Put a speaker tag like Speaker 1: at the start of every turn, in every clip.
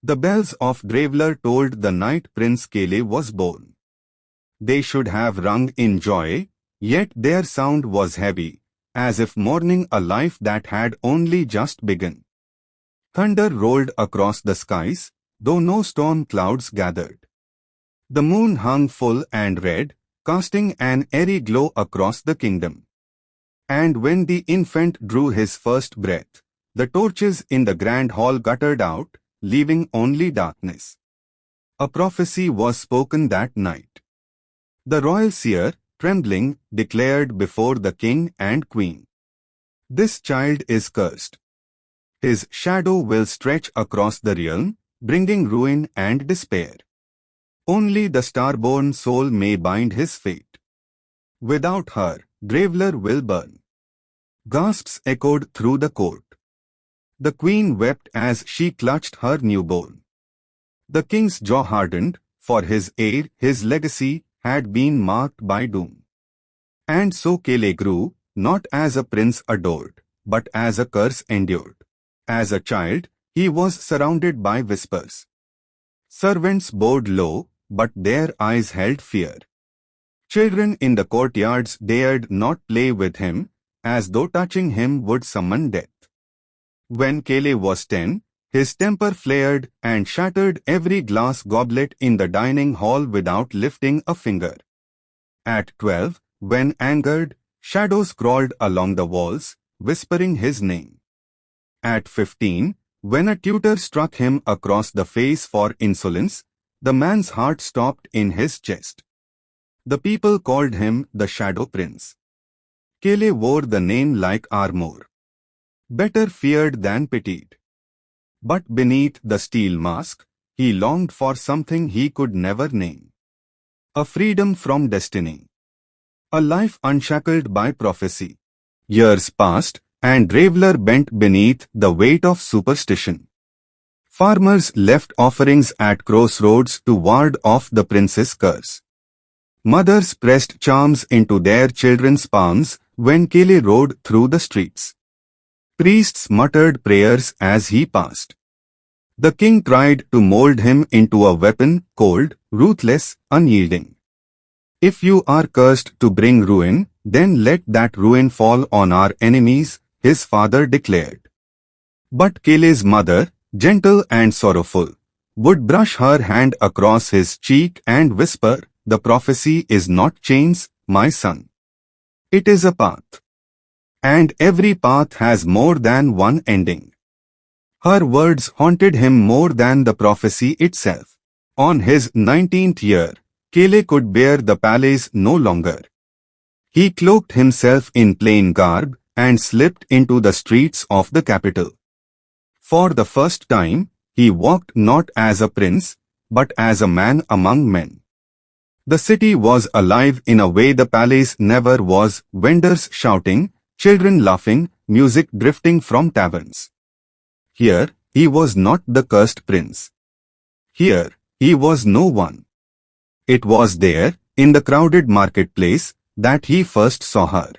Speaker 1: The bells of Draveler told the night Prince Kaelen was born. They should have rung in joy, yet their sound was heavy, as if mourning a life that had only just begun. Thunder rolled across the skies, though no storm clouds gathered. The moon hung full and red, casting an airy glow across the kingdom. And when the infant drew his first breath, the torches in the grand hall guttered out, leaving only darkness. A prophecy was spoken that night. The royal seer, trembling, declared before the king and queen, "This child is cursed. His shadow will stretch across the realm, bringing ruin and despair. Only the starborn soul may bind his fate. Without her, Draveler will burn." Gasps echoed through the court. The queen wept as she clutched her newborn. The king's jaw hardened, for his heir, his legacy, had been marked by doom. And so Kaelen grew, not as a prince adored, but as a curse endured. As a child, he was surrounded by whispers. Servants bowed low, but their eyes held fear. Children in the courtyards dared not play with him, as though touching him would summon death. When Kaelen was 10, his temper flared and shattered every glass goblet in the dining hall without lifting a finger. At 12, when angered, shadows crawled along the walls, whispering his name. At 15, when a tutor struck him across the face for insolence, the man's heart stopped in his chest. The people called him the Shadow Prince. Kaelen wore the name like armor. Better feared than pitied. But beneath the steel mask, he longed for something he could never name. A freedom from destiny. A life unshackled by prophecy. Years passed, and Draveler bent beneath the weight of superstition. Farmers left offerings at crossroads to ward off the prince's curse. Mothers pressed charms into their children's palms when Kaelen rode through the streets. Priests muttered prayers as he passed. The king tried to mold him into a weapon, cold, ruthless, unyielding. "If you are cursed to bring ruin, then let that ruin fall on our enemies," his father declared. But Kaelen's mother, gentle and sorrowful, would brush her hand across his cheek and whisper, "The prophecy is not chains, my son. It is a path. And every path has more than one ending." Her words haunted him more than the prophecy itself. On his 19th year, Kaelen could bear the palace no longer. He cloaked himself in plain garb and slipped into the streets of the capital. For the first time, he walked not as a prince, but as a man among men. The city was alive in a way the palace never was, vendors shouting, children laughing, music drifting from taverns. Here, he was not the cursed prince. Here, he was no one. It was there, in the crowded marketplace, that he first saw her.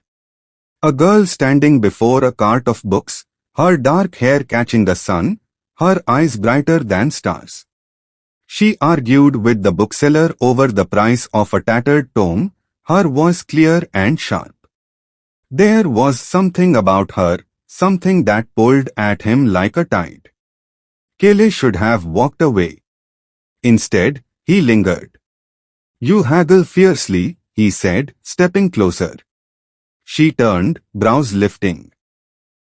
Speaker 1: A girl standing before a cart of books, her dark hair catching the sun, her eyes brighter than stars. She argued with the bookseller over the price of a tattered tome, her voice clear and sharp. There was something about her, something that pulled at him like a tide. Kaelen should have walked away. Instead, he lingered. "You haggle fiercely," he said, stepping closer. She turned, brows lifting.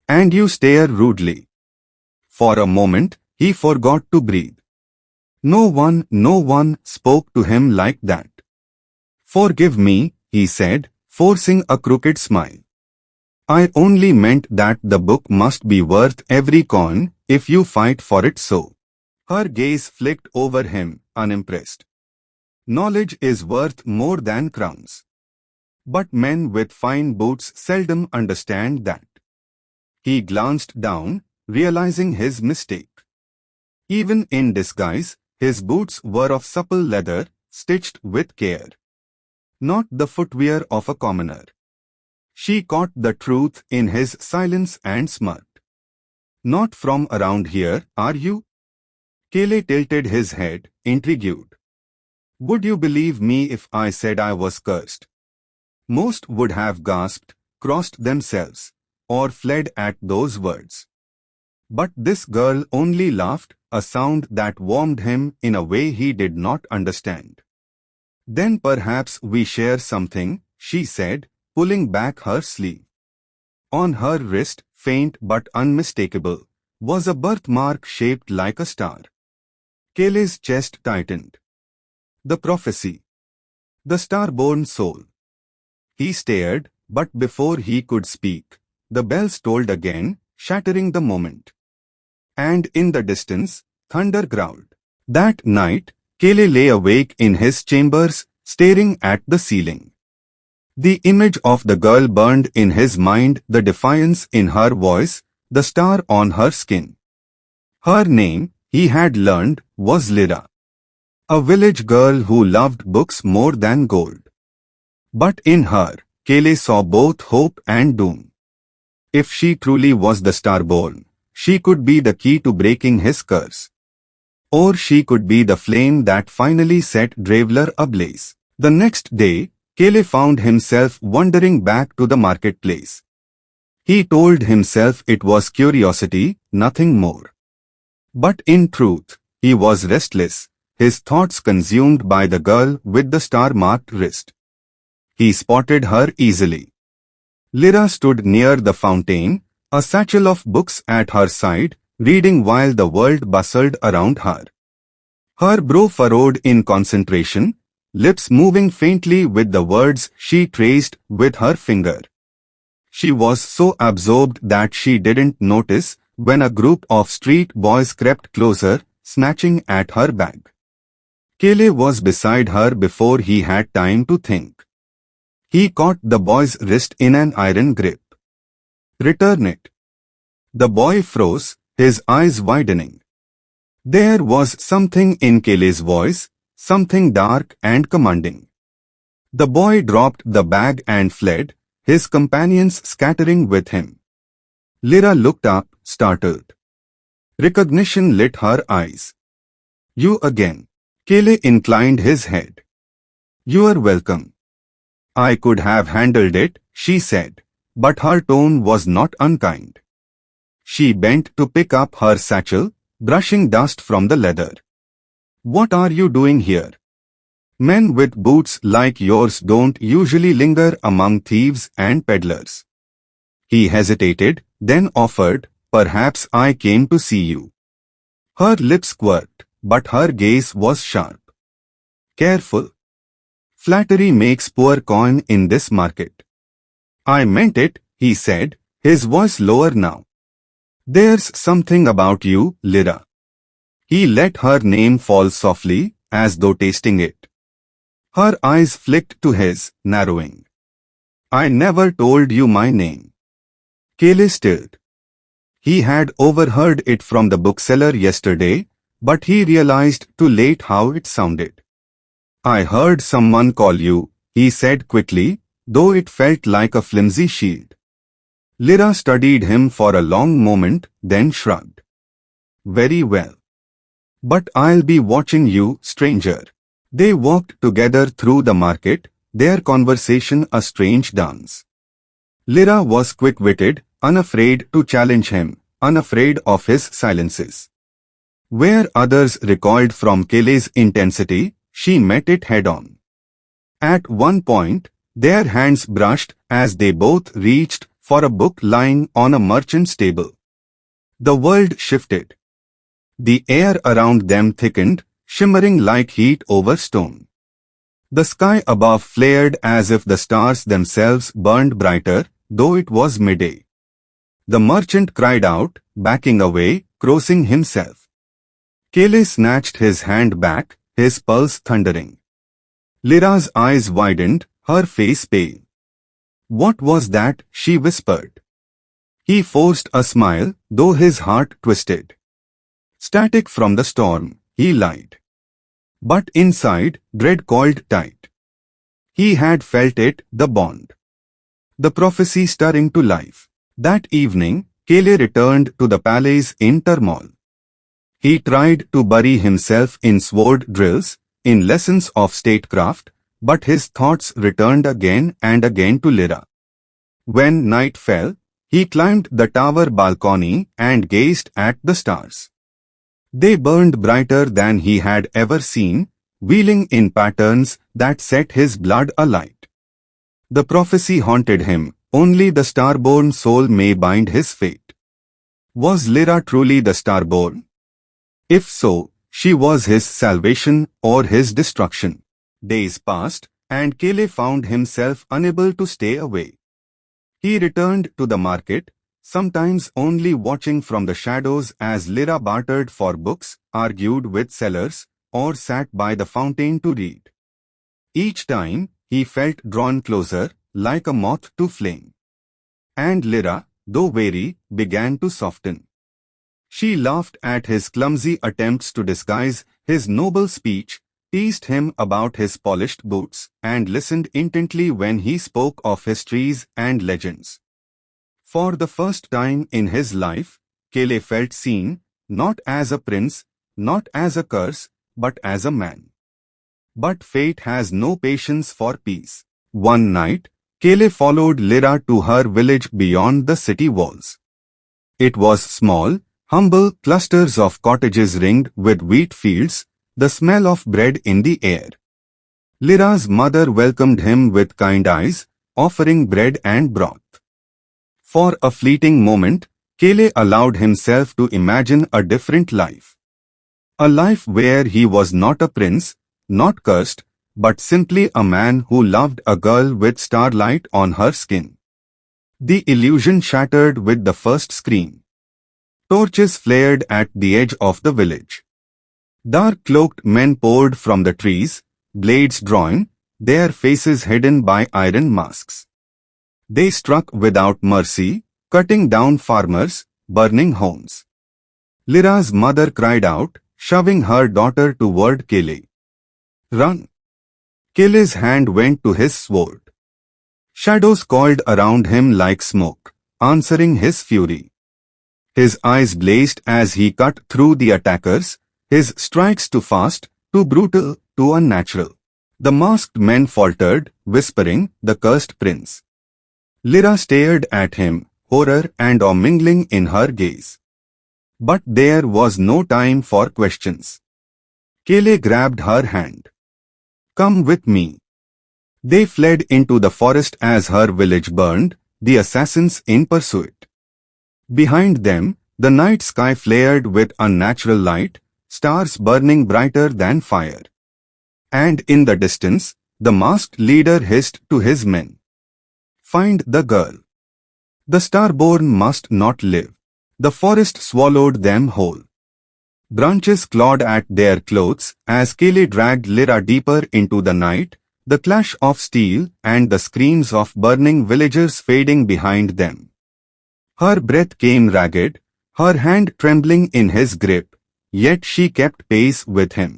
Speaker 1: "And you stare rudely." For a moment, he forgot to breathe. No one spoke to him like that. "Forgive me," he said, forcing a crooked smile. "I only meant that the book must be worth every coin, if you fight for it so." Her gaze flicked over him, unimpressed. "Knowledge is worth more than crowns. But men with fine boots seldom understand that." He glanced down, realizing his mistake. Even in disguise, his boots were of supple leather, stitched with care. Not the footwear of a commoner. She caught the truth in his silence and smirked. "Not from around here, are you?" Kaelen tilted his head, intrigued. Would you believe me if I said I was cursed? Most would have gasped, crossed themselves, or fled at those words. But this girl only laughed, a sound that warmed him in a way he did not understand. Then perhaps we share something, she said, pulling back her sleeve. On her wrist, faint but unmistakable, was a birthmark shaped like a star. Kaelen's chest tightened. The prophecy. The starborn soul. He stared, but before he could speak, the bells tolled again, shattering the moment. And in the distance, thunder growled. That night, Kaelen lay awake in his chambers, staring at the ceiling. The image of the girl burned in his mind, the defiance in her voice, the star on her skin. Her name, he had learned, was Lyra. A village girl who loved books more than gold. But in her, Kaelen saw both hope and doom. If she truly was the starborn, she could be the key to breaking his curse. Or she could be the flame that finally set Draveler ablaze. The next day, Kaelen found himself wandering back to the marketplace. He told himself it was curiosity, nothing more. But in truth, he was restless, his thoughts consumed by the girl with the star-marked wrist. He spotted her easily. Lyra stood near the fountain, a satchel of books at her side, reading while the world bustled around her. Her brow furrowed in concentration, lips moving faintly with the words she traced with her finger. She was so absorbed that she didn't notice when a group of street boys crept closer, snatching at her bag. Kaelen was beside her before he had time to think. He caught the boy's wrist in an iron grip. Return it. The boy froze, his eyes widening. There was something in Kaelen's voice, something dark and commanding. The boy dropped the bag and fled, his companions scattering with him. Lyra looked up, startled. Recognition lit her eyes. You again. Kaelen inclined his head. You are welcome. I could have handled it, she said, but her tone was not unkind. She bent to pick up her satchel, brushing dust from the leather. What are you doing here? Men with boots like yours don't usually linger among thieves and peddlers. He hesitated, then offered, perhaps I came to see you. Her lips quirked, but her gaze was sharp. Careful. Flattery makes poor coin in this market. I meant it, he said, his voice lower now. There's something about you, Lyra. He let her name fall softly, as though tasting it. Her eyes flicked to his, narrowing. I never told you my name. Kaelen stilled. He had overheard it from the bookseller yesterday, but he realized too late how it sounded. I heard someone call you, he said quickly, though it felt like a flimsy shield. Lyra studied him for a long moment, then shrugged. Very well. But I'll be watching you, stranger. They walked together through the market, their conversation a strange dance. Lyra was quick-witted, unafraid to challenge him, unafraid of his silences. Where others recoiled from Kaelen's intensity, she met it head-on. At one point, their hands brushed as they both reached for a book lying on a merchant's table. The world shifted. The air around them thickened, shimmering like heat over stone. The sky above flared as if the stars themselves burned brighter, though it was midday. The merchant cried out, backing away, crossing himself. Kaelen snatched his hand back, his pulse thundering. Lyra's eyes widened, her face pale. What was that? She whispered. He forced a smile, though his heart twisted. Static from the storm, he lied. But inside, dread coiled tight. He had felt it, the bond. The prophecy stirring to life. That evening, Kaelen returned to the palace in turmoil. He tried to bury himself in sword drills, in lessons of statecraft, but his thoughts returned again and again to Lyra. When night fell, he climbed the tower balcony and gazed at the stars. They burned brighter than he had ever seen, wheeling in patterns that set his blood alight. The prophecy haunted him, only the starborn soul may bind his fate. Was Lyra truly the starborn? If so, she was his salvation or his destruction. Days passed, and Kaelen found himself unable to stay away. He returned to the market, sometimes only watching from the shadows as Lyra bartered for books, argued with sellers, or sat by the fountain to read. Each time, he felt drawn closer, like a moth to flame. And Lyra, though wary, began to soften. She laughed at his clumsy attempts to disguise his noble speech, teased him about his polished boots, and listened intently when he spoke of histories and legends. For the first time in his life, Kaelen felt seen, not as a prince, not as a curse, but as a man. But fate has no patience for peace. One night, Kaelen followed Lyra to her village beyond the city walls. It was small, humble clusters of cottages ringed with wheat fields, the smell of bread in the air. Lyra's mother welcomed him with kind eyes, offering bread and broth. For a fleeting moment, Kaelen allowed himself to imagine a different life. A life where he was not a prince, not cursed, but simply a man who loved a girl with starlight on her skin. The illusion shattered with the first scream. Torches flared at the edge of the village. Dark-cloaked men poured from the trees, blades drawn, their faces hidden by iron masks. They struck without mercy, cutting down farmers, burning homes. Lyra's mother cried out, shoving her daughter toward Kaelen. "Run!" Kaelen's hand went to his sword. Shadows coiled around him like smoke, answering his fury. His eyes blazed as he cut through the attackers, his strikes too fast, too brutal, too unnatural. The masked men faltered, whispering, "The cursed prince." Lyra stared at him, horror and awe mingling in her gaze. But there was no time for questions. Kaelen grabbed her hand. "Come with me." They fled into the forest as her village burned, the assassins in pursuit. Behind them, the night sky flared with unnatural light, stars burning brighter than fire. And in the distance, the masked leader hissed to his men, "Find the girl. The starborn must not live." The forest swallowed them whole. Branches clawed at their clothes as Kaelen dragged Lyra deeper into the night, the clash of steel and the screams of burning villagers fading behind them. Her breath came ragged, her hand trembling in his grip, yet she kept pace with him.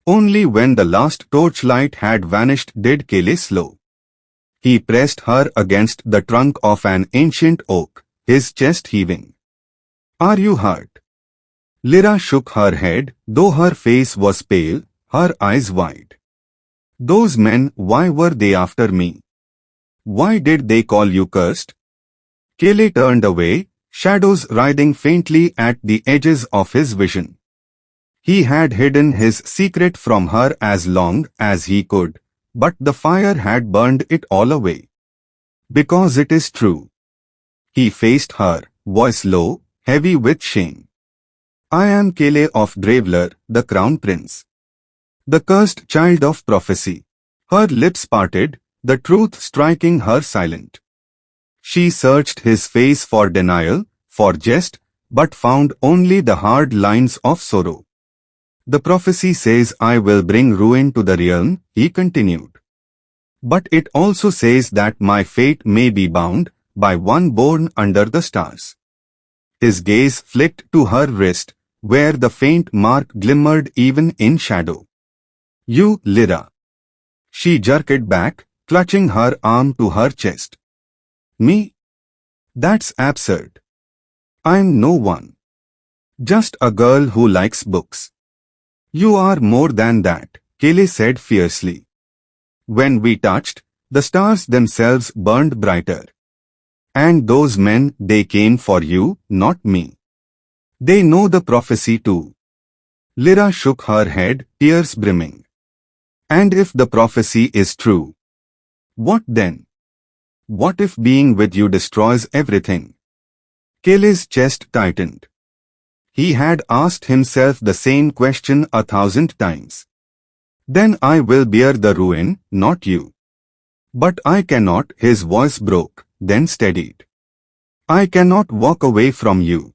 Speaker 1: Only when the last torchlight had vanished did Kaelen slow. He pressed her against the trunk of an ancient oak, his chest heaving. "Are you hurt?" Lyra shook her head, though her face was pale, her eyes wide. "Those men, why were they after me? Why did they call you cursed?" Kaelen turned away, shadows writhing faintly at the edges of his vision. He had hidden his secret from her as long as he could, but the fire had burned it all away. "Because it is true." He faced her, voice low, heavy with shame. "I am Kaelen of Draveler, the crown prince. The cursed child of prophecy." Her lips parted, the truth striking her silent. She searched his face for denial, for jest, but found only the hard lines of sorrow. "The prophecy says I will bring ruin to the realm," he continued. "But it also says that my fate may be bound by one born under the stars." His gaze flicked to her wrist, where the faint mark glimmered even in shadow. "You, Lyra." She jerked back, clutching her arm to her chest. "Me? That's absurd. I'm no one." Just a girl who likes books. You are more than that, Kaelen said fiercely. When we touched, the stars themselves burned brighter. And those men, they came for you, not me. They know the prophecy too. Lyra shook her head, tears brimming. And if the prophecy is true, what then? What if being with you destroys everything? Kaelen's chest tightened. He had asked himself the same question 1,000 times. Then I will bear the ruin, not you. But I cannot, his voice broke, then steadied. I cannot walk away from you.